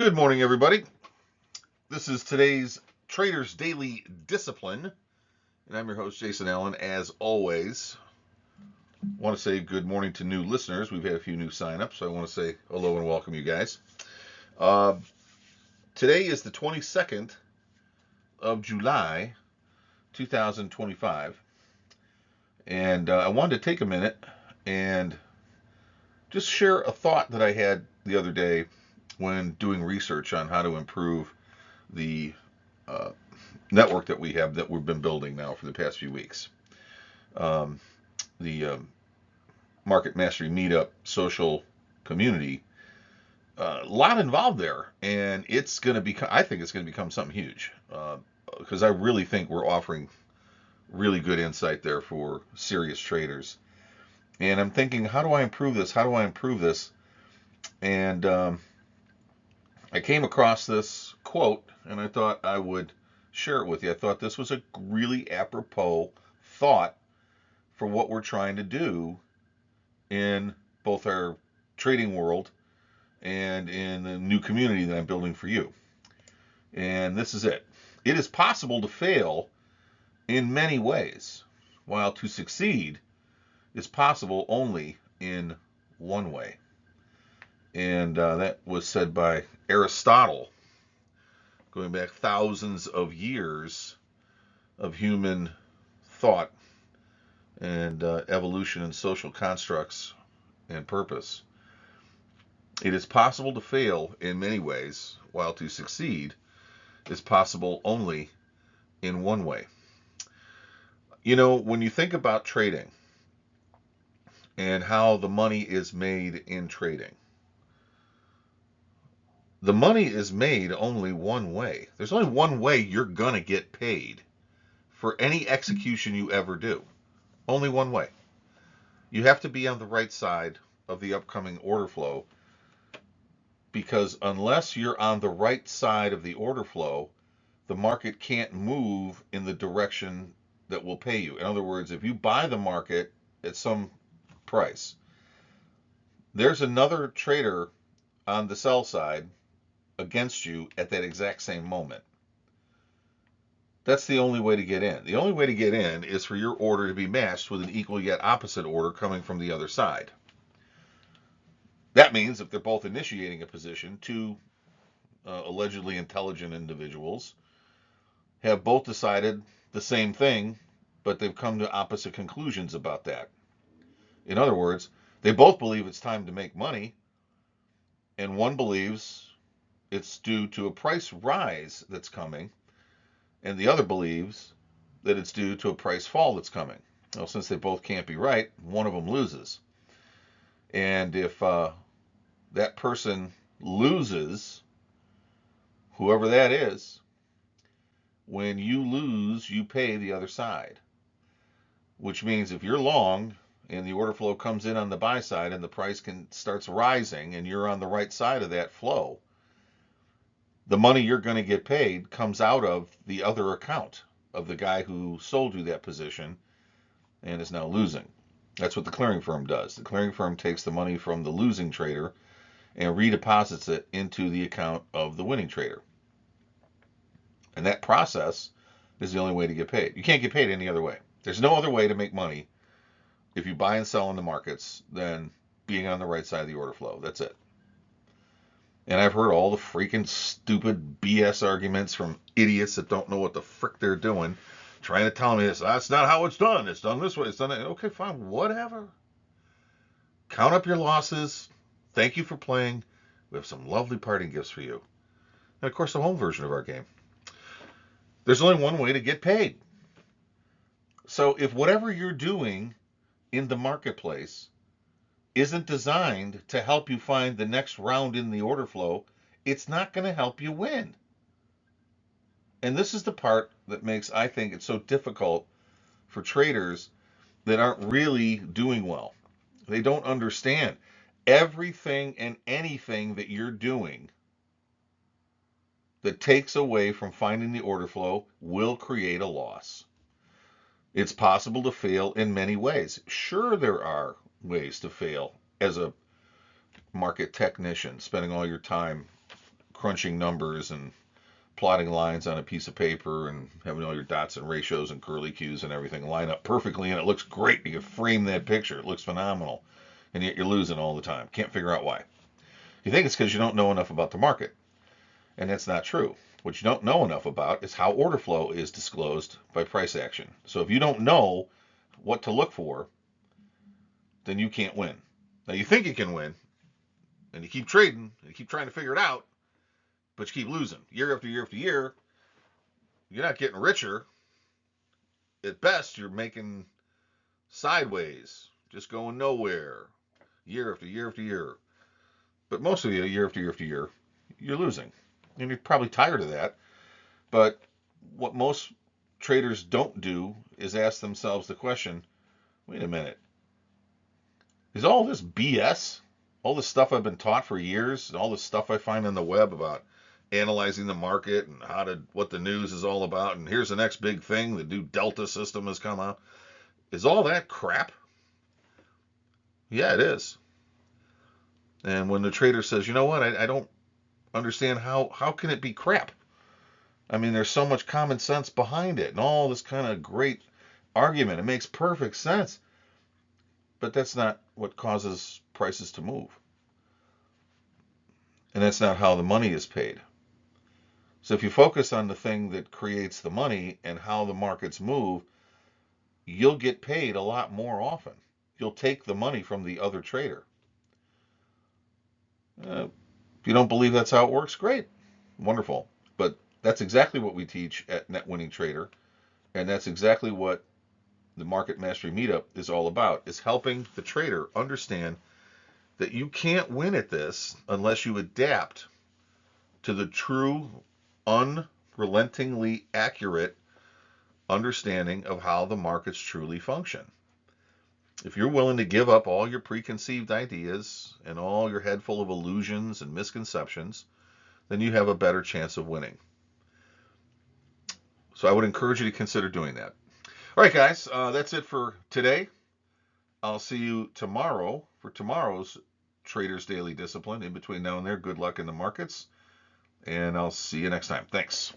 Good morning, everybody. This is today's Trader's Daily Discipline, and I'm your host, Jason Allen. As always, I want to say good morning to new listeners. We've had a few new signups, so I want to say hello and welcome you guys. Uh, Today is the 22nd of July, 2025, and I wanted to take a minute and just share a thought that I had the other day when doing research on how to improve the uh, network that we've been building now for the past few weeks. The Market Mastery Meetup social community, a lot involved there, and it's going to become. I think it's going to become something huge because I really think we're offering really good insight there for serious traders. And I'm thinking, how do I improve this? How do I improve this? And I came across this quote, and I thought I would share it with you. I thought this was a really apropos thought for what we're trying to do in both our trading world and in the new community that I'm building for you. And this is it. It is possible to fail in many ways, while to succeed is possible only in one way. And that was said by Aristotle, going back thousands of years of human thought and evolution and social constructs and purpose. It is possible to fail in many ways, while to succeed is possible only in one way. You know, when you think about trading and how the money is made in trading, the money is made only one way. There's only one way you're going to get paid for any execution you ever do. Only one way. You have to be on the right side of the upcoming order flow, because unless you're on the right side of the order flow, the market can't move in the direction that will pay you. In other words, if you buy the market at some price, there's another trader on the sell side against you at that exact same moment. That's the only way to get in. The only way to get in is for your order to be matched with an equal yet opposite order coming from the other side. That means if they're both initiating a position, two allegedly intelligent individuals have both decided the same thing, but they've come to opposite conclusions about that. In other words, they both believe it's time to make money, and one believes it's due to a price rise that's coming, and the other believes that it's due to a price fall that's coming. Well, since they both can't be right, one of them loses. And if that person loses, whoever that is, when you lose, you pay the other side. Which means if you're long and the order flow comes in on the buy side and the price starts rising and you're on the right side of that flow, the money you're going to get paid comes out of the other account of the guy who sold you that position and is now losing. That's what the clearing firm does. The clearing firm takes the money from the losing trader and redeposits it into the account of the winning trader. And that process is the only way to get paid. You can't get paid any other way. There's no other way to make money if you buy and sell in the markets than being on the right side of the order flow. That's it. And I've heard all the freaking stupid BS arguments from idiots that don't know what the frick they're doing, trying to tell me this. That's not how it's done. It's done this way. It's done that. Okay, fine, whatever. Count up your losses. Thank you for playing. We have some lovely parting gifts for you. And of course, the home version of our game. There's only one way to get paid. So if whatever you're doing in the marketplace isn't designed to help you find the next round in the order flow, it's not going to help you win. And this is the part that makes, I think, it so difficult for traders that aren't really doing well. They don't understand everything and anything that you're doing that takes away from finding the order flow will create a loss. It's possible to fail in many ways. Sure, there are ways to fail as a market technician, spending all your time crunching numbers and plotting lines on a piece of paper and having all your dots and ratios and curly cues and everything line up perfectly, and it looks great. You can frame that picture. It looks phenomenal. And yet you're losing all the time. Can't figure out why. You think it's because you don't know enough about the market. And that's not true. What you don't know enough about is how order flow is disclosed by price action. So if you don't know what to look for, then you can't win. Now you think you can win, and you keep trading, and you keep trying to figure it out, but you keep losing. Year after year after year, you're not getting richer. At best, you're making sideways, just going nowhere, year after year after year. But most of you, year after year after year, you're losing. And you're probably tired of that. But what most traders don't do is ask themselves the question, wait a minute, is all this BS, all this stuff I've been taught for years, and all this stuff I find on the web about analyzing the market and what the news is all about, and here's the next big thing, the new Delta system has come out, is all that crap? Yeah, it is. And when the trader says, you know what, I don't understand how can it be crap? I mean, there's so much common sense behind it and all this kind of great argument. It makes perfect sense. But that's not what causes prices to move. And that's not how the money is paid. So if you focus on the thing that creates the money and how the markets move, you'll get paid a lot more often. You'll take the money from the other trader. If you don't believe that's how it works, great. Wonderful. But that's exactly what we teach at Net Winning Trader. And that's exactly what the Market Mastery Meetup is all about, is helping the trader understand that you can't win at this unless you adapt to the true, unrelentingly accurate understanding of how the markets truly function. If you're willing to give up all your preconceived ideas and all your head full of illusions and misconceptions, then you have a better chance of winning. So I would encourage you to consider doing that. All right, guys, that's it for today. I'll see you tomorrow for tomorrow's Trader's Daily Discipline. In between now and there, good luck in the markets, and I'll see you next time. Thanks.